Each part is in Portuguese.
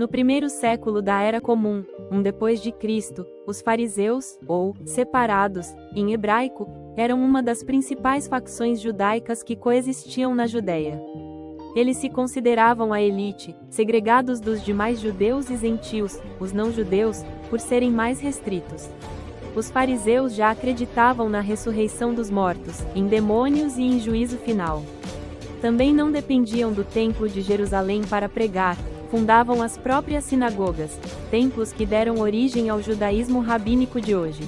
No primeiro século da Era Comum, depois de Cristo, os fariseus, ou separados, em hebraico, eram uma das principais facções judaicas que coexistiam na Judéia. Eles se consideravam a elite, segregados dos demais judeus e gentios, os não-judeus, por serem mais restritos. Os fariseus já acreditavam na ressurreição dos mortos, em demônios e em juízo final. Também não dependiam do Templo de Jerusalém para pregar, fundavam as próprias sinagogas, templos que deram origem ao judaísmo rabínico de hoje.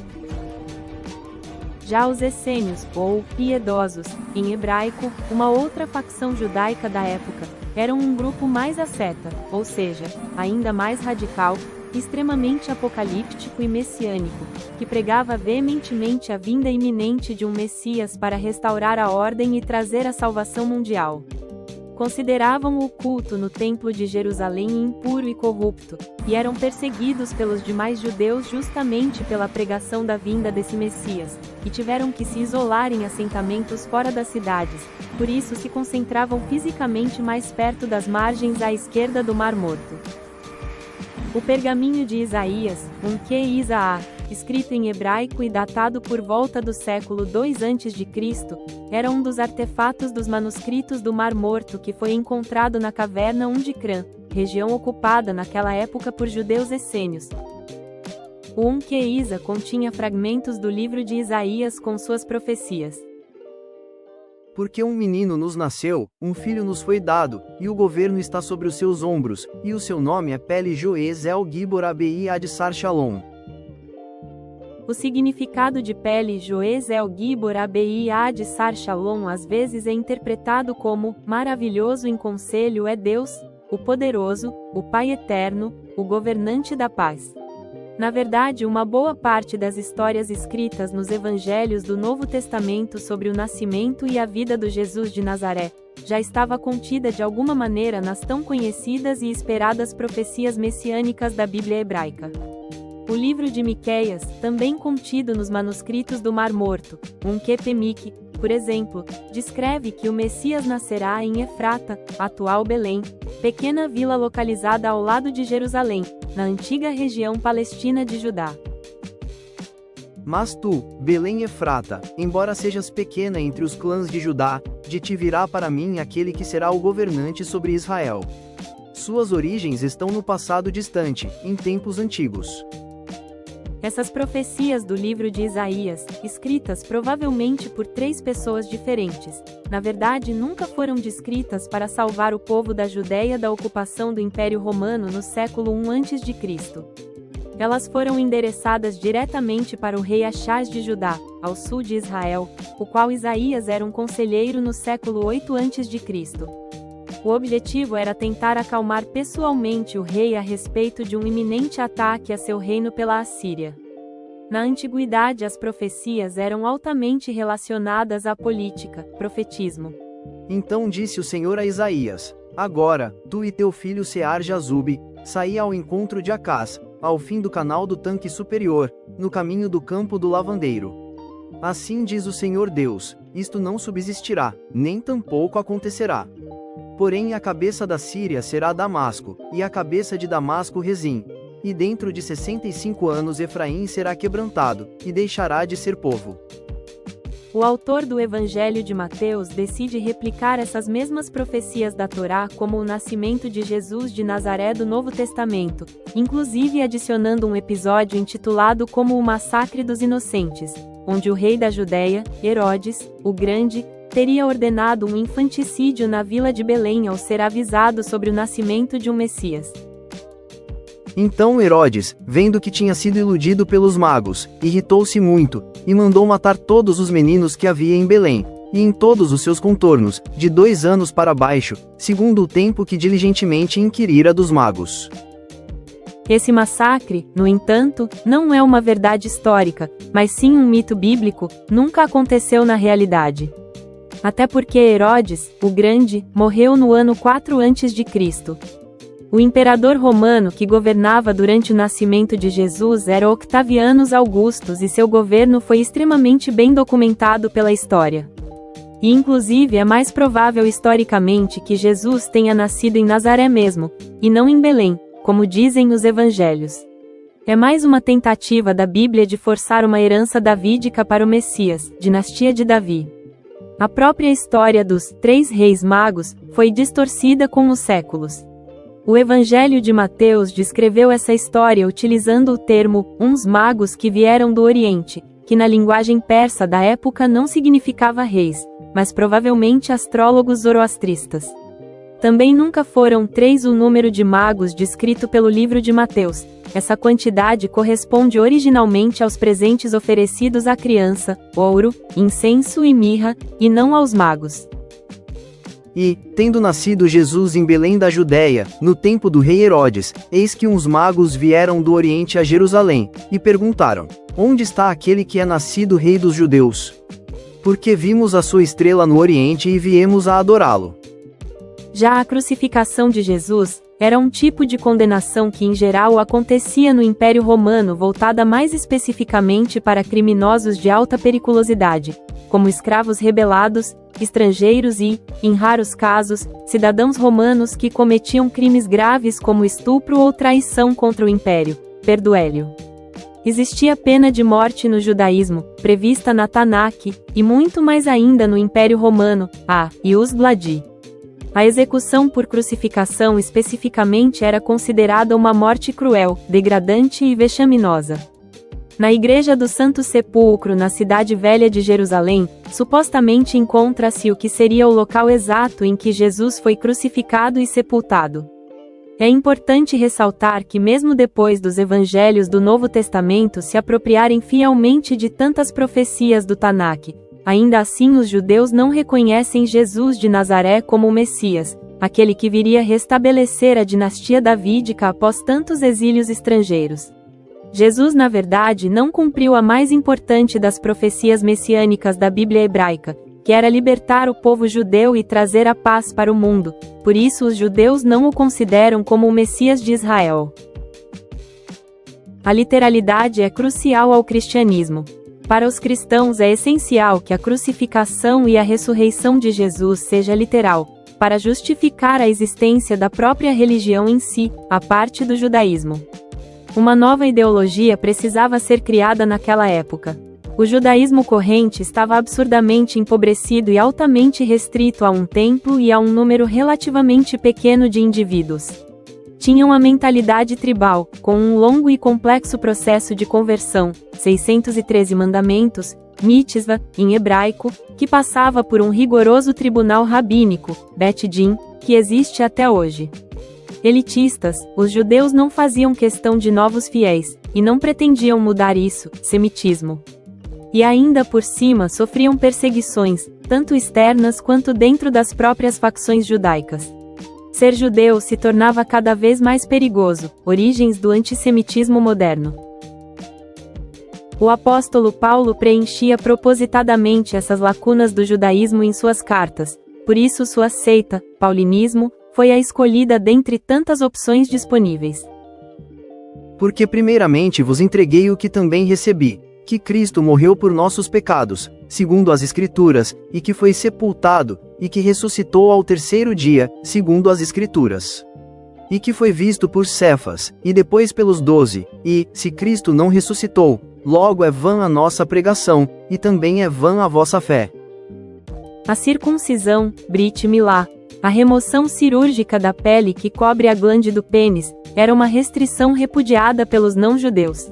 Já os essênios, ou piedosos, em hebraico, uma outra facção judaica da época, eram um grupo mais asceta, ou seja, ainda mais radical, extremamente apocalíptico e messiânico, que pregava veementemente a vinda iminente de um Messias para restaurar a ordem e trazer a salvação mundial. Consideravam o culto no Templo de Jerusalém impuro e corrupto, e eram perseguidos pelos demais judeus justamente pela pregação da vinda desse Messias, e tiveram que se isolar em assentamentos fora das cidades, por isso se concentravam fisicamente mais perto das margens à esquerda do Mar Morto. O pergaminho de Isaías, Isaá, escrito em hebraico e datado por volta do século II a.C., era um dos artefatos dos manuscritos do Mar Morto que foi encontrado na caverna de Qumran, região ocupada naquela época por judeus essênios. O Isa continha fragmentos do livro de Isaías com suas profecias. Porque um menino nos nasceu, um filho nos foi dado, e o governo está sobre os seus ombros, e o seu nome é Pele Joez El Gibor Abi Adsar Shalom. O significado de Pele Joez El Gibor Abi Adsar Shalom às vezes é interpretado como maravilhoso em conselho é Deus, o poderoso, o Pai eterno, o governante da paz. Na verdade, uma boa parte das histórias escritas nos evangelhos do Novo Testamento sobre o nascimento e a vida do Jesus de Nazaré, já estava contida de alguma maneira nas tão conhecidas e esperadas profecias messiânicas da Bíblia hebraica. O livro de Miqueias, também contido nos manuscritos do Mar Morto, Pemique, por exemplo, descreve que o Messias nascerá em Efrata, atual Belém, pequena vila localizada ao lado de Jerusalém, na antiga região palestina de Judá. Mas tu, Belém Efrata, embora sejas pequena entre os clãs de Judá, de ti virá para mim aquele que será o governante sobre Israel. Suas origens estão no passado distante, em tempos antigos. Essas profecias do livro de Isaías, escritas provavelmente por 3 pessoas diferentes, na verdade nunca foram descritas para salvar o povo da Judéia da ocupação do Império Romano no século I a.C. Elas foram endereçadas diretamente para o rei Achaz de Judá, ao sul de Israel, o qual Isaías era um conselheiro no século 8 a.C. O objetivo era tentar acalmar pessoalmente o rei a respeito de um iminente ataque a seu reino pela Assíria. Na antiguidade, as profecias eram altamente relacionadas à política, profetismo. Então disse o Senhor a Isaías: Agora, tu e teu filho Sear-Jazube, saí ao encontro de Acás, ao fim do canal do tanque superior, no caminho do campo do lavandeiro. Assim diz o Senhor Deus: isto não subsistirá, nem tampouco acontecerá. Porém a cabeça da Síria será Damasco, e a cabeça de Damasco Rezim. E dentro de 65 anos Efraim será quebrantado, e deixará de ser povo. O autor do Evangelho de Mateus decide replicar essas mesmas profecias da Torá como o nascimento de Jesus de Nazaré do Novo Testamento, inclusive adicionando um episódio intitulado como o Massacre dos Inocentes, onde o rei da Judéia, Herodes, o Grande, teria ordenado um infanticídio na vila de Belém ao ser avisado sobre o nascimento de um Messias. Então Herodes, vendo que tinha sido iludido pelos magos, irritou-se muito, e mandou matar todos os meninos que havia em Belém, e em todos os seus contornos, de 2 anos para baixo, segundo o tempo que diligentemente inquirira dos magos. Esse massacre, no entanto, não é uma verdade histórica, mas sim um mito bíblico, nunca aconteceu na realidade. Até porque Herodes, o Grande, morreu no ano 4 a.C. O imperador romano que governava durante o nascimento de Jesus era Octavianus Augustus e seu governo foi extremamente bem documentado pela história. E inclusive é mais provável historicamente que Jesus tenha nascido em Nazaré mesmo, e não em Belém, como dizem os evangelhos. É mais uma tentativa da Bíblia de forçar uma herança davídica para o Messias, dinastia de Davi. A própria história dos 3 reis magos foi distorcida com os séculos. O Evangelho de Mateus descreveu essa história utilizando o termo uns magos que vieram do Oriente, que na linguagem persa da época não significava reis, mas provavelmente astrólogos zoroastristas. Também nunca foram 3 o número de magos descrito pelo livro de Mateus. Essa quantidade corresponde originalmente aos presentes oferecidos à criança, ouro, incenso e mirra, e não aos magos. E, tendo nascido Jesus em Belém da Judéia, no tempo do rei Herodes, eis que uns magos vieram do Oriente a Jerusalém, e perguntaram: Onde está aquele que é nascido rei dos judeus? Porque vimos a sua estrela no Oriente e viemos a adorá-lo. Já a crucificação de Jesus era um tipo de condenação que em geral acontecia no Império Romano, voltada mais especificamente para criminosos de alta periculosidade, como escravos rebelados, estrangeiros e, em raros casos, cidadãos romanos que cometiam crimes graves como estupro ou traição contra o Império, perduélio. Existia pena de morte no judaísmo, prevista na Tanakh, e muito mais ainda no Império Romano, a ius gladi. A execução por crucificação especificamente era considerada uma morte cruel, degradante e vexaminosa. Na Igreja do Santo Sepulcro na Cidade Velha de Jerusalém, supostamente encontra-se o que seria o local exato em que Jesus foi crucificado e sepultado. É importante ressaltar que mesmo depois dos evangelhos do Novo Testamento se apropriarem fielmente de tantas profecias do Tanakh, ainda assim os judeus não reconhecem Jesus de Nazaré como o Messias, aquele que viria restabelecer a dinastia davídica após tantos exílios estrangeiros. Jesus na verdade não cumpriu a mais importante das profecias messiânicas da Bíblia hebraica, que era libertar o povo judeu e trazer a paz para o mundo, por isso os judeus não o consideram como o Messias de Israel. A literalidade é crucial ao cristianismo. Para os cristãos é essencial que a crucificação e a ressurreição de Jesus seja literal, para justificar a existência da própria religião em si, a parte do judaísmo. Uma nova ideologia precisava ser criada naquela época. O judaísmo corrente estava absurdamente empobrecido e altamente restrito a um templo e a um número relativamente pequeno de indivíduos. Tinham a mentalidade tribal, com um longo e complexo processo de conversão, 613 mandamentos, mitzvah, em hebraico, que passava por um rigoroso tribunal rabínico, Bet Din, que existe até hoje. Elitistas, os judeus não faziam questão de novos fiéis, e não pretendiam mudar isso, semitismo. E ainda por cima sofriam perseguições, tanto externas quanto dentro das próprias facções judaicas. Ser judeu se tornava cada vez mais perigoso, origens do antissemitismo moderno. O apóstolo Paulo preenchia propositadamente essas lacunas do judaísmo em suas cartas, por isso sua seita, paulinismo, foi a escolhida dentre tantas opções disponíveis. Porque primeiramente vos entreguei o que também recebi, que Cristo morreu por nossos pecados, segundo as Escrituras, e que foi sepultado, e que ressuscitou ao terceiro dia, segundo as Escrituras. E que foi visto por Cefas, e depois pelos 12, e, se Cristo não ressuscitou, logo é vã a nossa pregação, e também é vã a vossa fé. A circuncisão, Brit Milá, a remoção cirúrgica da pele que cobre a glande do pênis, era uma restrição repudiada pelos não-judeus.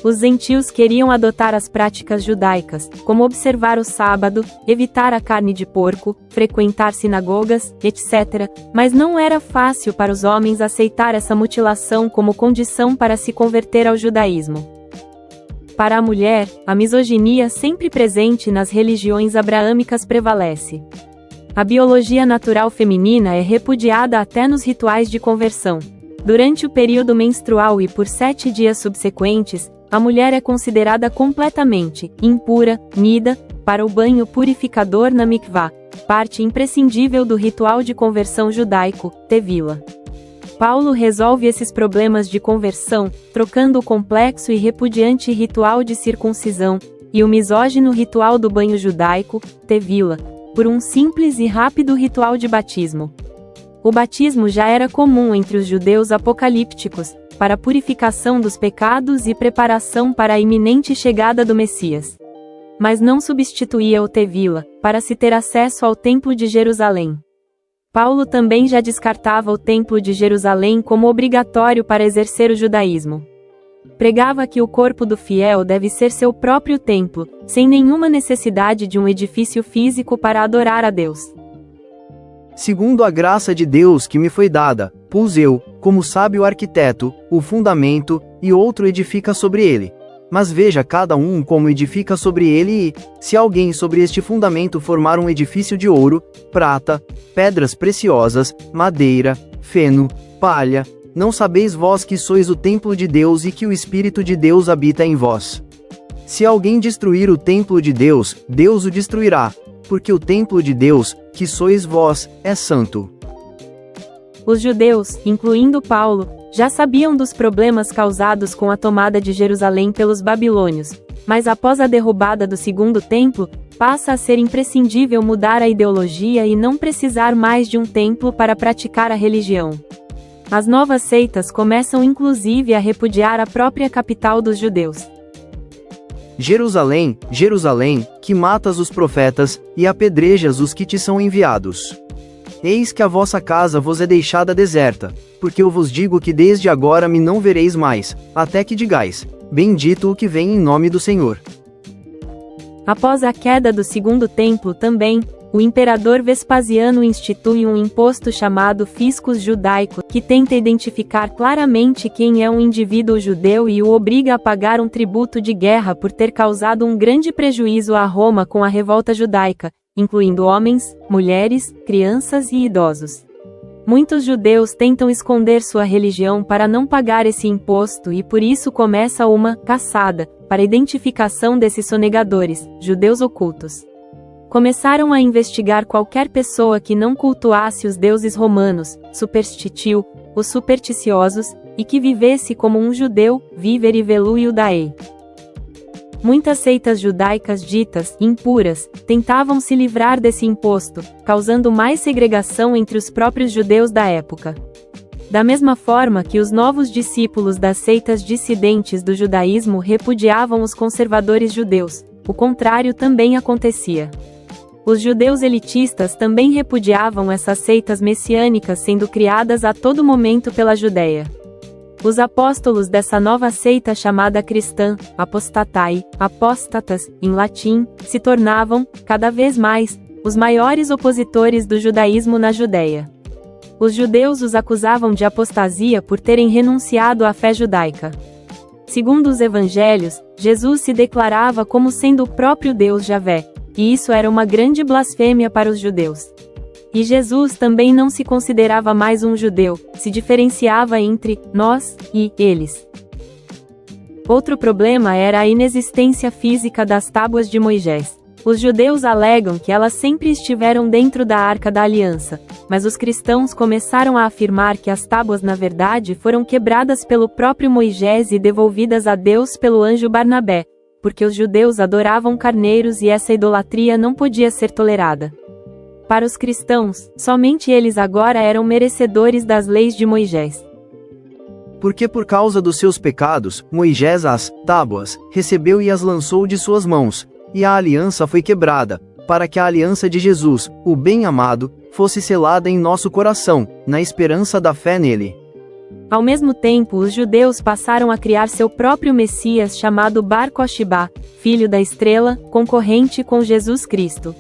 Os gentios queriam adotar as práticas judaicas, como observar o sábado, evitar a carne de porco, frequentar sinagogas, etc., mas não era fácil para os homens aceitar essa mutilação como condição para se converter ao judaísmo. Para a mulher, a misoginia sempre presente nas religiões abraâmicas prevalece. A biologia natural feminina é repudiada até nos rituais de conversão. Durante o período menstrual e por 7 dias subsequentes, a mulher é considerada completamente impura, nida, para o banho purificador na mikvá, parte imprescindível do ritual de conversão judaico, tevila. Paulo resolve esses problemas de conversão, trocando o complexo e repudiante ritual de circuncisão, e o misógino ritual do banho judaico, tevila, por um simples e rápido ritual de batismo. O batismo já era comum entre os judeus apocalípticos, para a purificação dos pecados e preparação para a iminente chegada do Messias. Mas não substituía o tevila, para se ter acesso ao Templo de Jerusalém. Paulo também já descartava o Templo de Jerusalém como obrigatório para exercer o judaísmo. Pregava que o corpo do fiel deve ser seu próprio templo, sem nenhuma necessidade de um edifício físico para adorar a Deus. Segundo a graça de Deus que me foi dada, pus eu, como sábio arquiteto, o fundamento, e outro edifica sobre ele. Mas veja cada um como edifica sobre ele e, se alguém sobre este fundamento formar um edifício de ouro, prata, pedras preciosas, madeira, feno, palha, não sabeis vós que sois o templo de Deus e que o Espírito de Deus habita em vós? Se alguém destruir o templo de Deus, Deus o destruirá, porque o templo de Deus, que sois vós, é santo. Os judeus, incluindo Paulo, já sabiam dos problemas causados com a tomada de Jerusalém pelos babilônios, mas após a derrubada do segundo templo, passa a ser imprescindível mudar a ideologia e não precisar mais de um templo para praticar a religião. As novas seitas começam inclusive a repudiar a própria capital dos judeus. Jerusalém, Jerusalém, que matas os profetas, e apedrejas os que te são enviados. Eis que a vossa casa vos é deixada deserta, porque eu vos digo que desde agora me não vereis mais, até que digais, bendito o que vem em nome do Senhor. Após a queda do segundo templo também, o imperador Vespasiano institui um imposto chamado fiscus judaico, que tenta identificar claramente quem é um indivíduo judeu e o obriga a pagar um tributo de guerra por ter causado um grande prejuízo a Roma com a revolta judaica, incluindo homens, mulheres, crianças e idosos. Muitos judeus tentam esconder sua religião para não pagar esse imposto e por isso começa uma caçada para a identificação desses sonegadores, judeus ocultos. Começaram a investigar qualquer pessoa que não cultuasse os deuses romanos, superstitiu, os supersticiosos, e que vivesse como um judeu, viver e velu iudaei. Muitas seitas judaicas ditas impuras tentavam se livrar desse imposto, causando mais segregação entre os próprios judeus da época. Da mesma forma que os novos discípulos das seitas dissidentes do judaísmo repudiavam os conservadores judeus, o contrário também acontecia. Os judeus elitistas também repudiavam essas seitas messiânicas sendo criadas a todo momento pela Judéia. Os apóstolos dessa nova seita chamada cristã, apostatai, apóstatas, em latim, se tornavam, cada vez mais, os maiores opositores do judaísmo na Judéia. Os judeus os acusavam de apostasia por terem renunciado à fé judaica. Segundo os evangelhos, Jesus se declarava como sendo o próprio Deus Javé, e isso era uma grande blasfêmia para os judeus. E Jesus também não se considerava mais um judeu, se diferenciava entre nós e eles. Outro problema era a inexistência física das tábuas de Moisés. Os judeus alegam que elas sempre estiveram dentro da Arca da Aliança, mas os cristãos começaram a afirmar que as tábuas na verdade foram quebradas pelo próprio Moisés e devolvidas a Deus pelo anjo Barnabé, porque os judeus adoravam carneiros e essa idolatria não podia ser tolerada. Para os cristãos, somente eles agora eram merecedores das leis de Moisés. Porque por causa dos seus pecados, Moisés as tábuas recebeu e as lançou de suas mãos, e a aliança foi quebrada, para que a aliança de Jesus, o bem-amado, fosse selada em nosso coração, na esperança da fé nele. Ao mesmo tempo, os judeus passaram a criar seu próprio Messias chamado Bar Kokhba, filho da estrela, concorrente com Jesus Cristo.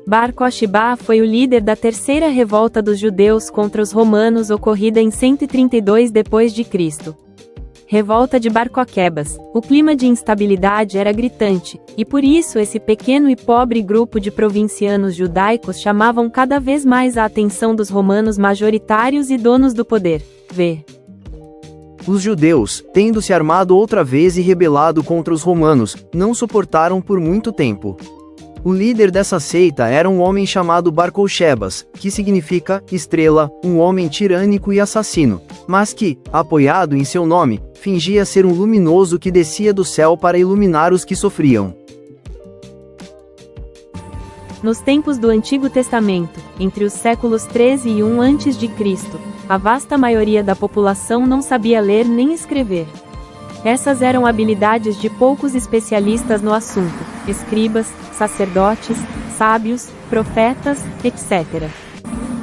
Bar Kokhba foi o líder da terceira revolta dos judeus contra os romanos ocorrida em 132 d.C. Revolta de Bar Coquebas. O clima de instabilidade era gritante, e por isso esse pequeno e pobre grupo de provincianos judaicos chamavam cada vez mais a atenção dos romanos majoritários e donos do poder. V. Os judeus, tendo se armado outra vez e rebelado contra os romanos, não suportaram por muito tempo. O líder dessa seita era um homem chamado Bar Cochebas, que significa estrela, um homem tirânico e assassino, mas que, apoiado em seu nome, fingia ser um luminoso que descia do céu para iluminar os que sofriam. Nos tempos do Antigo Testamento, entre os séculos 13 e 1 a.C., a vasta maioria da população não sabia ler nem escrever. Essas eram habilidades de poucos especialistas no assunto: escribas, sacerdotes, sábios, profetas, etc.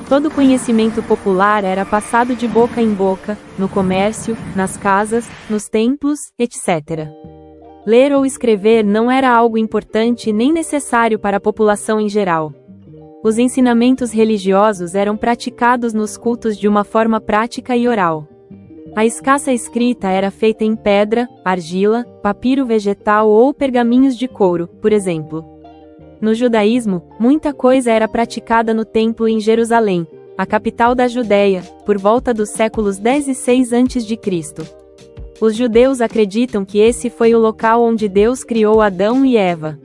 Todo conhecimento popular era passado de boca em boca, no comércio, nas casas, nos templos, etc. Ler ou escrever não era algo importante nem necessário para a população em geral. Os ensinamentos religiosos eram praticados nos cultos de uma forma prática e oral. A escassa escrita era feita em pedra, argila, papiro vegetal ou pergaminhos de couro, por exemplo. No judaísmo, muita coisa era praticada no templo em Jerusalém, a capital da Judéia, por volta dos séculos 10 e 6 a.C. Os judeus acreditam que esse foi o local onde Deus criou Adão e Eva.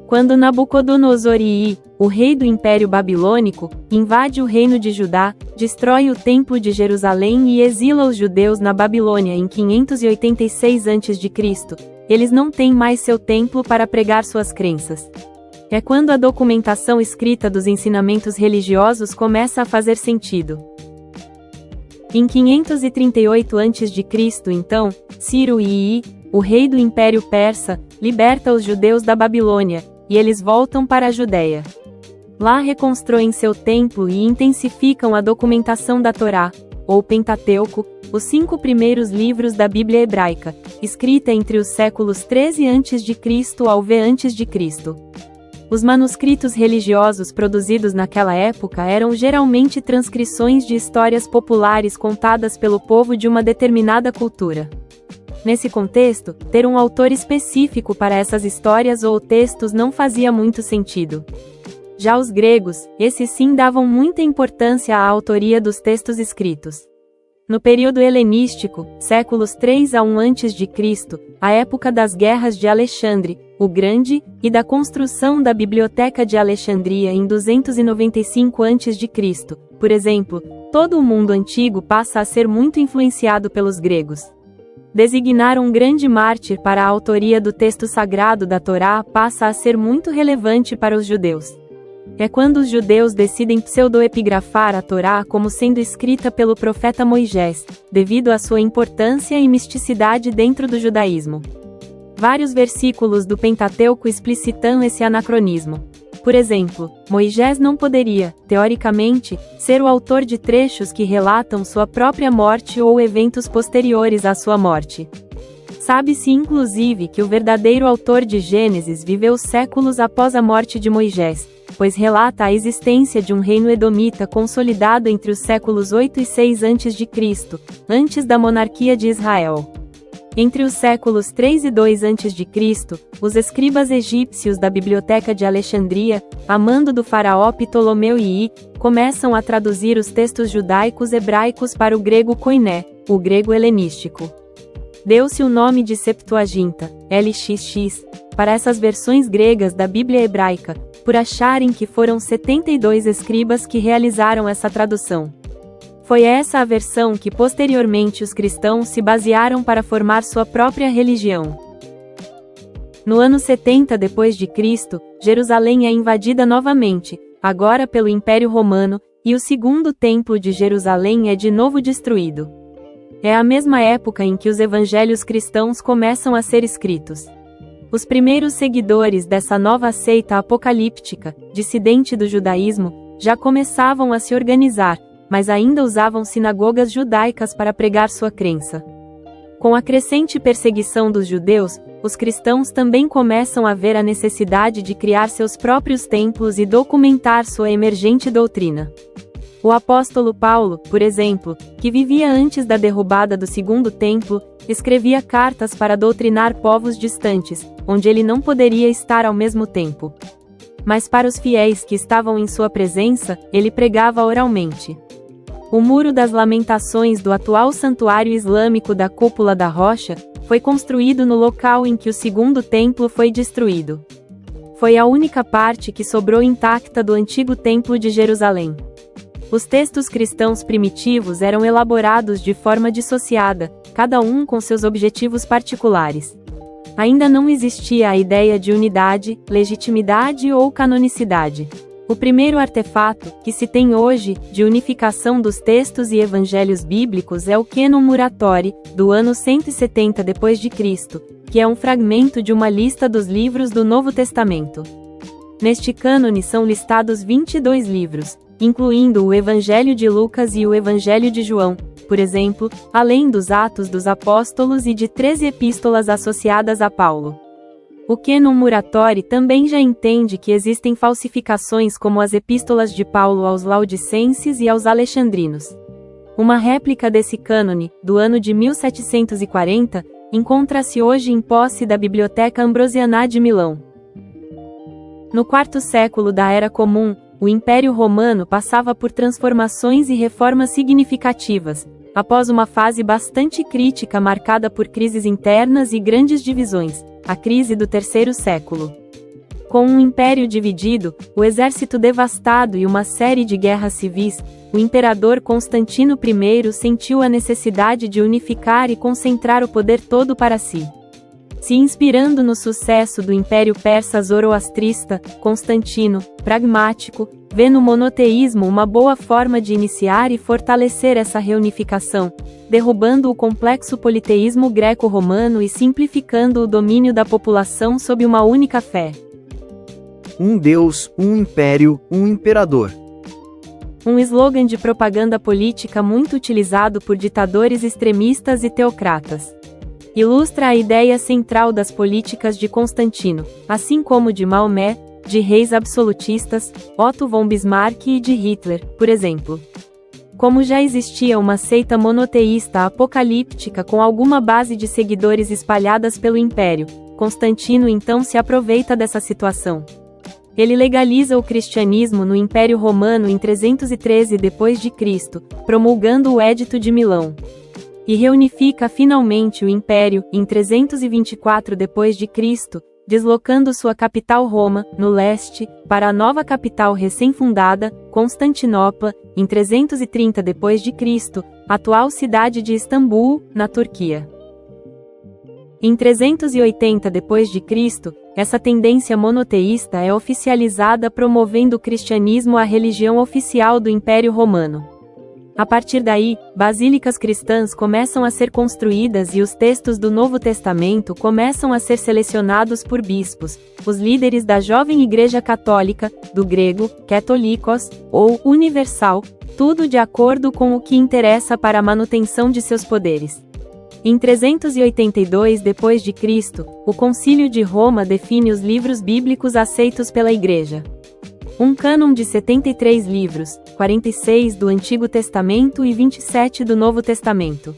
Quando Nabucodonosor II, o rei do Império Babilônico, invade o reino de Judá, destrói o Templo de Jerusalém e exila os judeus na Babilônia em 586 a.C., eles não têm mais seu templo para pregar suas crenças. É quando a documentação escrita dos ensinamentos religiosos começa a fazer sentido. Em 538 a.C., então, Ciro II, o rei do Império Persa, liberta os judeus da Babilônia, e eles voltam para a Judéia. Lá reconstroem seu templo e intensificam a documentação da Torá, ou Pentateuco, os 5 primeiros livros da Bíblia hebraica, escrita entre os séculos 13 a.C. ao V a.C. Os manuscritos religiosos produzidos naquela época eram geralmente transcrições de histórias populares contadas pelo povo de uma determinada cultura. Nesse contexto, ter um autor específico para essas histórias ou textos não fazia muito sentido. Já os gregos, esses sim davam muita importância à autoria dos textos escritos. No período helenístico, séculos 3 a 1 a.C., a época das guerras de Alexandre, o Grande, e da construção da Biblioteca de Alexandria em 295 a.C., por exemplo, todo o mundo antigo passa a ser muito influenciado pelos gregos. Designar um grande mártir para a autoria do texto sagrado da Torá passa a ser muito relevante para os judeus. É quando os judeus decidem pseudoepigrafar a Torá como sendo escrita pelo profeta Moisés, devido à sua importância e misticidade dentro do judaísmo. Vários versículos do Pentateuco explicitam esse anacronismo. Por exemplo, Moisés não poderia, teoricamente, ser o autor de trechos que relatam sua própria morte ou eventos posteriores à sua morte. Sabe-se inclusive que o verdadeiro autor de Gênesis viveu séculos após a morte de Moisés, pois relata a existência de um reino edomita consolidado entre os séculos 8 e 6 a.C., antes da monarquia de Israel. Entre os séculos 3 e 2 a.C., os escribas egípcios da Biblioteca de Alexandria, a mando do faraó Ptolomeu II, começam a traduzir os textos judaicos hebraicos para o grego koiné, o grego helenístico. Deu-se o nome de Septuaginta, LXX, para essas versões gregas da Bíblia hebraica, por acharem que foram 72 escribas que realizaram essa tradução. Foi essa a versão que posteriormente os cristãos se basearam para formar sua própria religião. No ano 70 d.C., Jerusalém é invadida novamente, agora pelo Império Romano, e o segundo templo de Jerusalém é de novo destruído. É a mesma época em que os evangelhos cristãos começam a ser escritos. Os primeiros seguidores dessa nova seita apocalíptica, dissidente do judaísmo, já começavam a se organizar, mas ainda usavam sinagogas judaicas para pregar sua crença. Com a crescente perseguição dos judeus, os cristãos também começam a ver a necessidade de criar seus próprios templos e documentar sua emergente doutrina. O apóstolo Paulo, por exemplo, que vivia antes da derrubada do segundo templo, escrevia cartas para doutrinar povos distantes, onde ele não poderia estar ao mesmo tempo. Mas para os fiéis que estavam em sua presença, ele pregava oralmente. O Muro das Lamentações do atual santuário islâmico da Cúpula da Rocha foi construído no local em que o segundo templo foi destruído. Foi a única parte que sobrou intacta do antigo templo de Jerusalém. Os textos cristãos primitivos eram elaborados de forma dissociada, cada um com seus objetivos particulares. Ainda não existia a ideia de unidade, legitimidade ou canonicidade. O primeiro artefato, que se tem hoje, de unificação dos textos e evangelhos bíblicos é o Cânon Muratori, do ano 170 d.C., que é um fragmento de uma lista dos livros do Novo Testamento. Neste cânone são listados 22 livros, incluindo o Evangelho de Lucas e o Evangelho de João, por exemplo, além dos Atos dos Apóstolos e de 13 epístolas associadas a Paulo. O Cânon Muratori também já entende que existem falsificações como as epístolas de Paulo aos Laodicenses e aos Alexandrinos. Uma réplica desse cânone, do ano de 1740, encontra-se hoje em posse da Biblioteca Ambrosiana de Milão. No quarto século da Era Comum, o Império Romano passava por transformações e reformas significativas, após uma fase bastante crítica marcada por crises internas e grandes divisões, a crise do terceiro século. Com um império dividido, o exército devastado e uma série de guerras civis, o imperador Constantino I sentiu a necessidade de unificar e concentrar o poder todo para si. Se inspirando no sucesso do Império Persa Zoroastrista, Constantino, pragmático, vê no monoteísmo uma boa forma de iniciar e fortalecer essa reunificação, derrubando o complexo politeísmo greco-romano e simplificando o domínio da população sob uma única fé. Um Deus, um império, um imperador. Um slogan de propaganda política muito utilizado por ditadores extremistas e teocratas. Ilustra a ideia central das políticas de Constantino, assim como de Maomé, de reis absolutistas, Otto von Bismarck e de Hitler, por exemplo. Como já existia uma seita monoteísta apocalíptica com alguma base de seguidores espalhadas pelo império, Constantino então se aproveita dessa situação. Ele legaliza o cristianismo no Império Romano em 313 d.C., promulgando o Edito de Milão. E reunifica finalmente o Império, em 324 d.C., deslocando sua capital Roma, no leste, para a nova capital recém-fundada, Constantinopla, em 330 d.C., atual cidade de Istambul, na Turquia. Em 380 d.C., essa tendência monoteísta é oficializada promovendo o cristianismo a religião oficial do Império Romano. A partir daí, basílicas cristãs começam a ser construídas e os textos do Novo Testamento começam a ser selecionados por bispos, os líderes da jovem Igreja Católica, do grego, katholikos, ou universal, tudo de acordo com o que interessa para a manutenção de seus poderes. Em 382 d.C., o Concílio de Roma define os livros bíblicos aceitos pela Igreja. Um cânon de 73 livros, 46 do Antigo Testamento e 27 do Novo Testamento.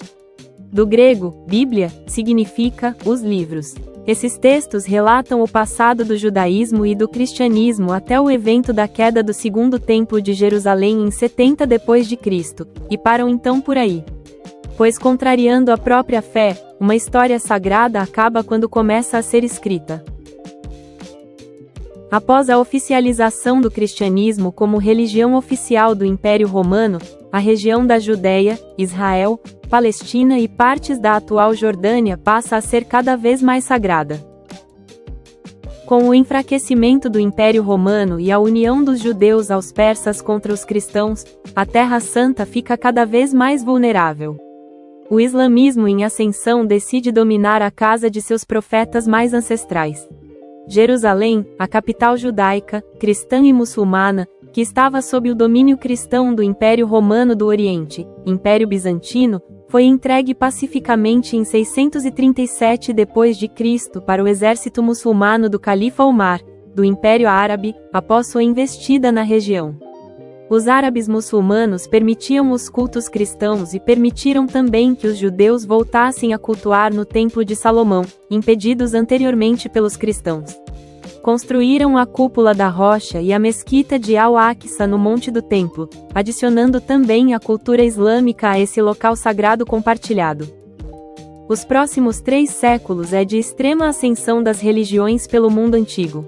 Do grego, Bíblia, significa os livros. Esses textos relatam o passado do judaísmo e do cristianismo até o evento da queda do Segundo Templo de Jerusalém em 70 d.C., e param então por aí. Pois contrariando a própria fé, uma história sagrada acaba quando começa a ser escrita. Após a oficialização do cristianismo como religião oficial do Império Romano, a região da Judéia, Israel, Palestina e partes da atual Jordânia passa a ser cada vez mais sagrada. Com o enfraquecimento do Império Romano e a união dos judeus aos persas contra os cristãos, a Terra Santa fica cada vez mais vulnerável. O islamismo em ascensão decide dominar a casa de seus profetas mais ancestrais. Jerusalém, a capital judaica, cristã e muçulmana, que estava sob o domínio cristão do Império Romano do Oriente, Império Bizantino, foi entregue pacificamente em 637 d.C. para o exército muçulmano do Califa Omar, do Império Árabe, após sua investida na região. Os árabes muçulmanos permitiam os cultos cristãos e permitiram também que os judeus voltassem a cultuar no Templo de Salomão, impedidos anteriormente pelos cristãos. Construíram a Cúpula da Rocha e a Mesquita de Al-Aqsa no Monte do Templo, adicionando também a cultura islâmica a esse local sagrado compartilhado. Os próximos 3 séculos é de extrema ascensão das religiões pelo mundo antigo.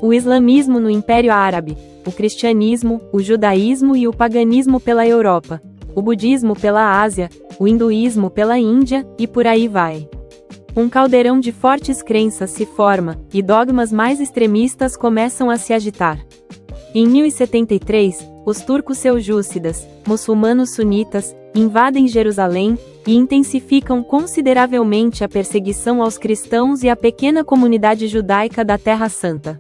O islamismo no Império Árabe, o cristianismo, o judaísmo e o paganismo pela Europa, o budismo pela Ásia, o hinduísmo pela Índia, e por aí vai. Um caldeirão de fortes crenças se forma, e dogmas mais extremistas começam a se agitar. Em 1073, os turcos seljúcidas, muçulmanos sunitas, invadem Jerusalém e intensificam consideravelmente a perseguição aos cristãos e à pequena comunidade judaica da Terra Santa.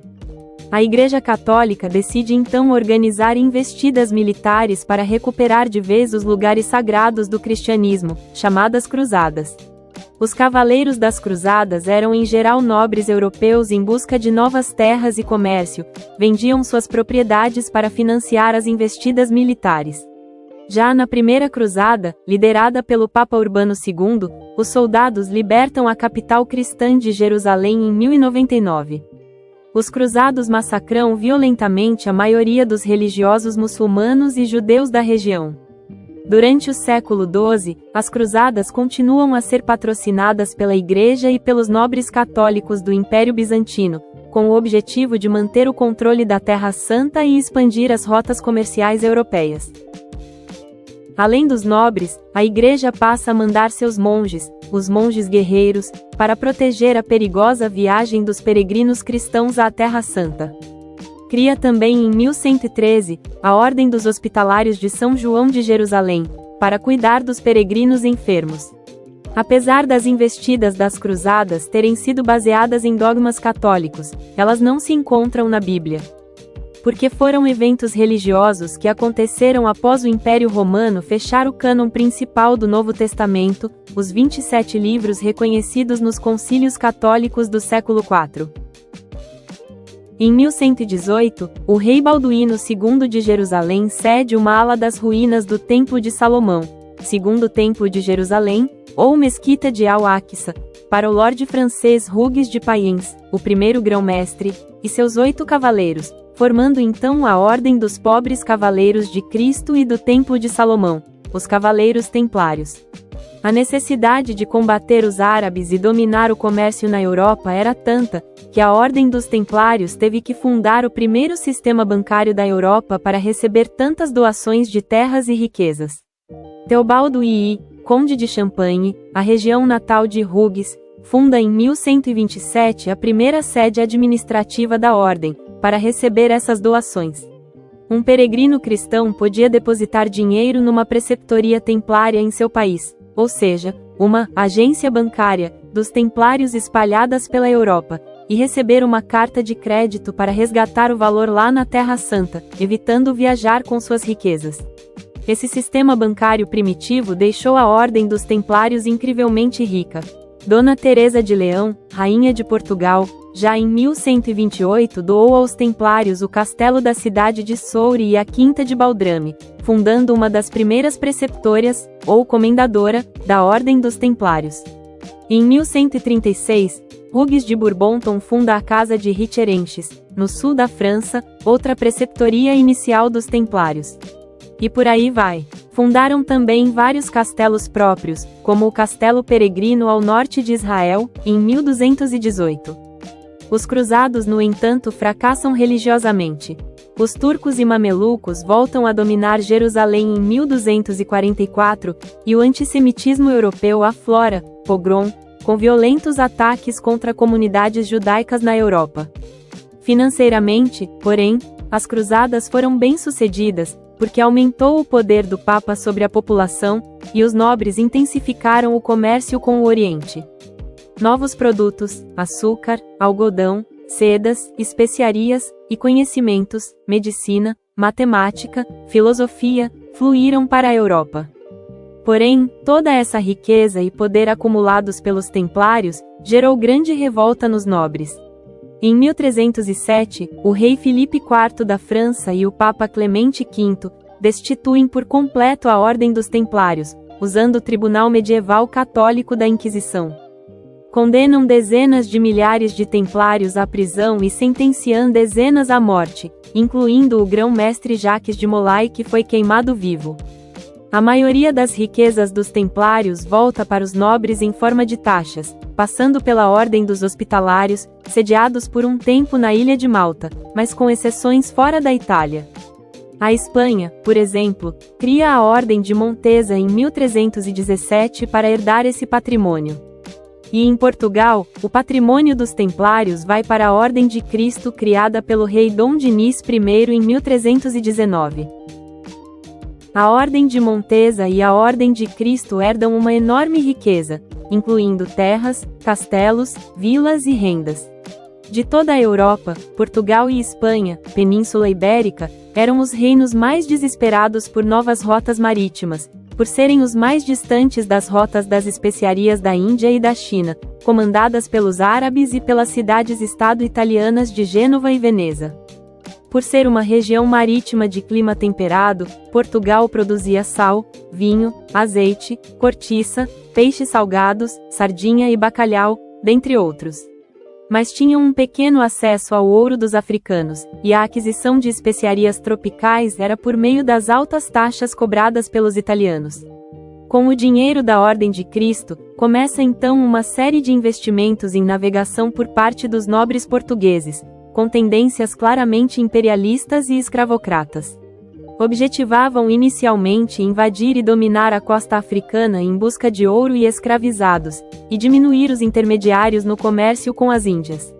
A Igreja Católica decide então organizar investidas militares para recuperar de vez os lugares sagrados do cristianismo, chamadas Cruzadas. Os cavaleiros das cruzadas eram em geral nobres europeus em busca de novas terras e comércio, vendiam suas propriedades para financiar as investidas militares. Já na primeira cruzada, liderada pelo Papa Urbano II, os soldados libertam a capital cristã de Jerusalém em 1099. Os cruzados massacram violentamente a maioria dos religiosos muçulmanos e judeus da região. Durante o século XII, as cruzadas continuam a ser patrocinadas pela Igreja e pelos nobres católicos do Império Bizantino, com o objetivo de manter o controle da Terra Santa e expandir as rotas comerciais europeias. Além dos nobres, a Igreja passa a mandar seus monges, os monges guerreiros, para proteger a perigosa viagem dos peregrinos cristãos à Terra Santa. Cria também em 1113, a Ordem dos Hospitalários de São João de Jerusalém, para cuidar dos peregrinos enfermos. Apesar das investidas das cruzadas terem sido baseadas em dogmas católicos, elas não se encontram na Bíblia. Porque foram eventos religiosos que aconteceram após o Império Romano fechar o cânon principal do Novo Testamento, os 27 livros reconhecidos nos concílios católicos do século IV. Em 1118, o rei Balduíno II de Jerusalém cede uma ala das ruínas do Templo de Salomão, segundo Templo de Jerusalém, ou Mesquita de Al-Aqsa, para o lorde francês Hugues de Payens, o primeiro grão-mestre, e seus 8 cavaleiros, formando então a Ordem dos Pobres Cavaleiros de Cristo e do Templo de Salomão, os Cavaleiros Templários. A necessidade de combater os árabes e dominar o comércio na Europa era tanta, que a Ordem dos Templários teve que fundar o primeiro sistema bancário da Europa para receber tantas doações de terras e riquezas. Teobaldo II, conde de Champagne, a região natal de Hugues, funda em 1127 a primeira sede administrativa da Ordem, para receber essas doações. Um peregrino cristão podia depositar dinheiro numa preceptoria templária em seu país, ou seja, uma agência bancária dos templários espalhadas pela Europa, e receber uma carta de crédito para resgatar o valor lá na Terra Santa, evitando viajar com suas riquezas. Esse sistema bancário primitivo deixou a Ordem dos Templários incrivelmente rica. Dona Teresa de Leão, rainha de Portugal, já em 1128 doou aos templários o castelo da cidade de Soure e a quinta de Baldrame, fundando uma das primeiras preceptórias, ou comendadora, da Ordem dos Templários. Em 1136, Hugues de Bourbonton funda a Casa de Richerenches, no sul da França, outra preceptoria inicial dos Templários. E por aí vai. Fundaram também vários castelos próprios, como o Castelo Peregrino ao norte de Israel, em 1218. Os cruzados, no entanto, fracassam religiosamente. Os turcos e mamelucos voltam a dominar Jerusalém em 1244, e o antissemitismo europeu aflora, pogrom, com violentos ataques contra comunidades judaicas na Europa. Financeiramente, porém, as cruzadas foram bem-sucedidas, porque aumentou o poder do Papa sobre a população, e os nobres intensificaram o comércio com o Oriente. Novos produtos, açúcar, algodão, sedas, especiarias, e conhecimentos, medicina, matemática, filosofia, fluíram para a Europa. Porém, toda essa riqueza e poder acumulados pelos templários, gerou grande revolta nos nobres. Em 1307, o rei Filipe IV da França e o Papa Clemente V destituem por completo a Ordem dos Templários, usando o Tribunal Medieval Católico da Inquisição. Condenam dezenas de milhares de templários à prisão e sentenciam dezenas à morte, incluindo o grão-mestre Jacques de Molay, que foi queimado vivo. A maioria das riquezas dos templários volta para os nobres em forma de taxas, passando pela Ordem dos Hospitalários, sediados por um tempo na ilha de Malta, mas com exceções fora da Itália. A Espanha, por exemplo, cria a Ordem de Montesa em 1317 para herdar esse patrimônio. E em Portugal, o patrimônio dos Templários vai para a Ordem de Cristo criada pelo rei Dom Dinis I em 1319. A Ordem de Montesa e a Ordem de Cristo herdam uma enorme riqueza, incluindo terras, castelos, vilas e rendas. De toda a Europa, Portugal e Espanha, Península Ibérica, eram os reinos mais desesperados por novas rotas marítimas, por serem os mais distantes das rotas das especiarias da Índia e da China, comandadas pelos árabes e pelas cidades-estado italianas de Gênova e Veneza. Por ser uma região marítima de clima temperado, Portugal produzia sal, vinho, azeite, cortiça, peixes salgados, sardinha e bacalhau, dentre outros. Mas tinham um pequeno acesso ao ouro dos africanos, e a aquisição de especiarias tropicais era por meio das altas taxas cobradas pelos italianos. Com o dinheiro da Ordem de Cristo, começa então uma série de investimentos em navegação por parte dos nobres portugueses, com tendências claramente imperialistas e escravocratas. Objetivavam inicialmente invadir e dominar a costa africana em busca de ouro e escravizados, e diminuir os intermediários no comércio com as Índias.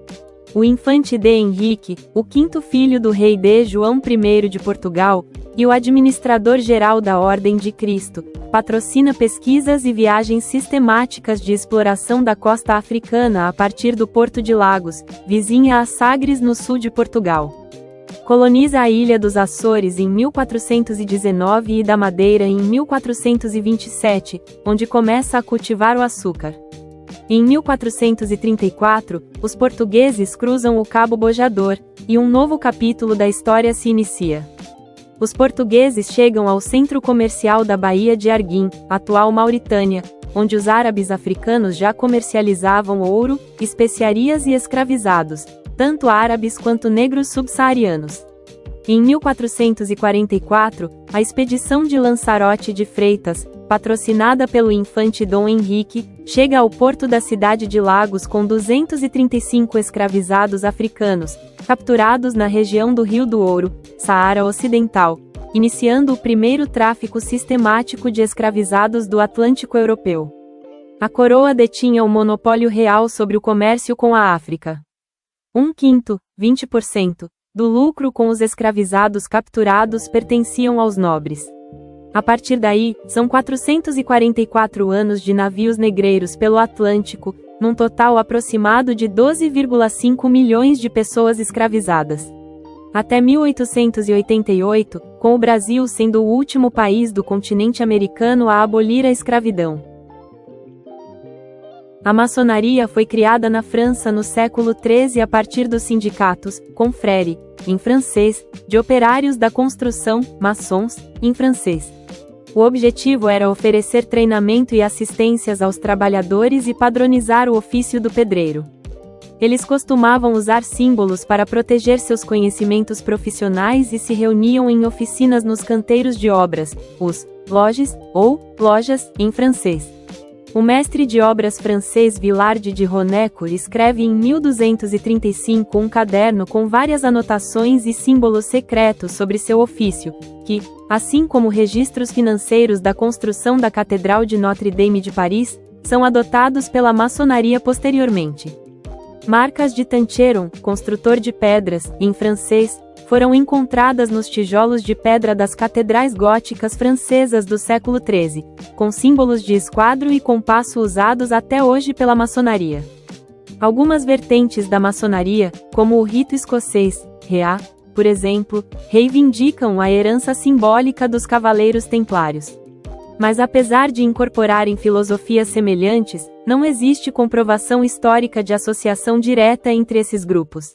O infante D. Henrique, o quinto filho do rei D. João I de Portugal, e o administrador-geral da Ordem de Cristo, patrocina pesquisas e viagens sistemáticas de exploração da costa africana a partir do Porto de Lagos, vizinha a Sagres no sul de Portugal. Coloniza a ilha dos Açores em 1419 e da Madeira em 1427, onde começa a cultivar o açúcar. Em 1434, os portugueses cruzam o Cabo Bojador, e um novo capítulo da história se inicia. Os portugueses chegam ao centro comercial da Baía de Arguim, atual Mauritânia, onde os árabes africanos já comercializavam ouro, especiarias e escravizados, tanto árabes quanto negros subsaarianos. Em 1444, a expedição de Lanzarote de Freitas, patrocinada pelo infante Dom Henrique, chega ao porto da cidade de Lagos com 235 escravizados africanos, capturados na região do Rio do Ouro, Saara Ocidental, iniciando o primeiro tráfico sistemático de escravizados do Atlântico Europeu. A coroa detinha o monopólio real sobre o comércio com a África. 1/5, 20%, do lucro com os escravizados capturados pertenciam aos nobres. A partir daí, são 444 anos de navios negreiros pelo Atlântico, num total aproximado de 12,5 milhões de pessoas escravizadas. Até 1888, com o Brasil sendo o último país do continente americano a abolir a escravidão. A maçonaria foi criada na França no século XIII a partir dos sindicatos, confrères, em francês, de operários da construção, maçons, em francês. O objetivo era oferecer treinamento e assistências aos trabalhadores e padronizar o ofício do pedreiro. Eles costumavam usar símbolos para proteger seus conhecimentos profissionais e se reuniam em oficinas nos canteiros de obras, os loges, ou lojas, em francês. O mestre de obras francês Villard de Ronecourt escreve em 1235 um caderno com várias anotações e símbolos secretos sobre seu ofício, que, assim como registros financeiros da construção da Catedral de Notre-Dame de Paris, são adotados pela maçonaria posteriormente. Marcas de Tancheron, construtor de pedras, em francês, foram encontradas nos tijolos de pedra das catedrais góticas francesas do século XIII, com símbolos de esquadro e compasso usados até hoje pela maçonaria. Algumas vertentes da maçonaria, como o rito escocês, Rea, por exemplo, reivindicam a herança simbólica dos cavaleiros templários. Mas apesar de incorporarem filosofias semelhantes, não existe comprovação histórica de associação direta entre esses grupos.